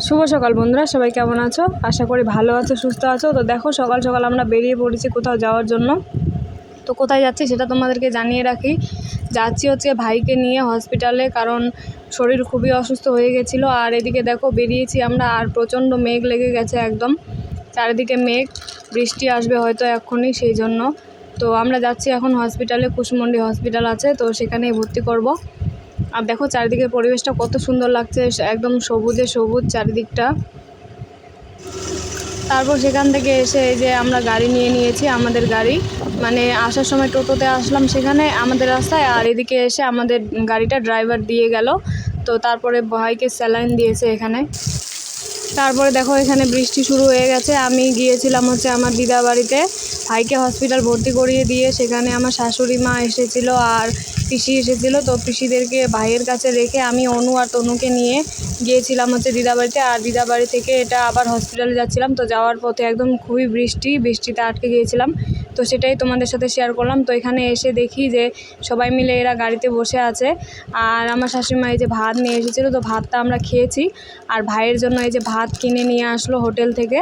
শুভ সকাল বন্ধুরা, সবাই কেমন আছো? আশা করি ভালো আছো, সুস্থ আছো। তো দেখো সকাল সকাল আমরা বেরিয়ে পড়েছি কোথাও যাওয়ার জন্য। তো কোথায় যাচ্ছি সেটা তোমাদেরকে জানিয়ে রাখি। যাচ্ছি হচ্ছে ভাইকে নিয়ে হসপিটালে, কারণ শরীর খুবই অসুস্থ হয়ে গেছিলো। আর এদিকে দেখো বেরিয়েছি আমরা, আর প্রচণ্ড মেঘ লেগে গেছে, একদম চারিদিকে মেঘ, বৃষ্টি আসবে হয়তো এক্ষুনি, সেই জন্য। তো আমরা যাচ্ছি এখন হসপিটালে, কুশমন্ডি হসপিটাল আছে, তো সেখানেই ভর্তি করব। আর দেখো চারিদিকের পরিবেশটা কত সুন্দর লাগছে, একদম সবুজে সবুজ চারিদিকটা। তারপর সেখান থেকে এসে এই যে আমরা গাড়ি নিয়ে নিয়েছি, আমাদের গাড়ি, মানে আসার সময় টোটোতে আসলাম সেখানে আমাদের রাস্তায়, আর এদিকে এসে আমাদের গাড়িটা ড্রাইভার দিয়ে গেল। তো তারপরে ভাইকে স্যালাইন দিয়েছে এখানে। তারপরে দেখো এখানে বৃষ্টি শুরু হয়ে গেছে। আমি গিয়েছিলাম হচ্ছে আমার দিদা বাড়িতে, ভাইকে হসপিটাল ভর্তি করিয়ে দিয়ে সেখানে আমার শাশুড়ি মা এসেছিলো আর পিসি এসেছিলো। তো পিসিদেরকে ভাইয়ের কাছে রেখে আমি অনু আর তনুকে নিয়ে গিয়েছিলাম হচ্ছে দিদা বাড়িতে। আর দিদা বাড়ি থেকে এটা আবার হসপিটালে যাচ্ছিলাম। তো যাওয়ার পথে একদম খুবই বৃষ্টিতে আটকে গিয়েছিলাম। তো সেটাই তোমাদের সাথে শেয়ার করলাম। তো এখানে এসে দেখি যে সবাই মিলে এরা গাড়িতে বসে আছে, আর আমার শাশুড়িমা এই যে ভাত নিয়ে এসেছিলো, তো ভাতটা আমরা খেয়েছি। আর ভাইয়ের জন্য এই যে ভাত কিনে নিয়ে আসলো হোটেল থেকে।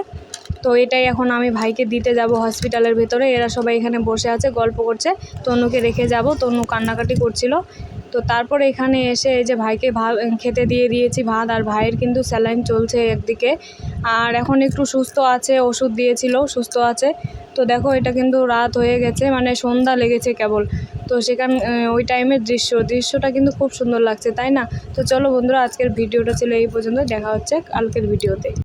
তো এটাই এখন আমি ভাইকে দিতে যাব হসপিটালের ভেতরে। এরা সবাই এখানে বসে আছে, গল্প করছে। তনুকে রেখে যাব, তনু কান্নাকাটি করছিল। তো তারপরে এখানে এসে এই যে ভাইকে খেতে দিয়ে দিয়েছি ভাত, আর ভাইয়ের কিন্তু স্যালাইন চলছে একদিকে। আর এখন একটু সুস্থ আছে, ওষুধ দিয়েছিল, সুস্থ আছে। তো দেখো এটা কিন্তু রাত হয়ে গেছে, মানে সন্ধ্যা লেগেছে কেবল। তো ওই টাইমের দৃশ্যটা কিন্তু খুব সুন্দর লাগছে, তাই না? তো চলো বন্ধুরা, আজকের ভিডিওটা ছিল এই পর্যন্ত। দেখা হচ্ছে কালকের ভিডিওতে।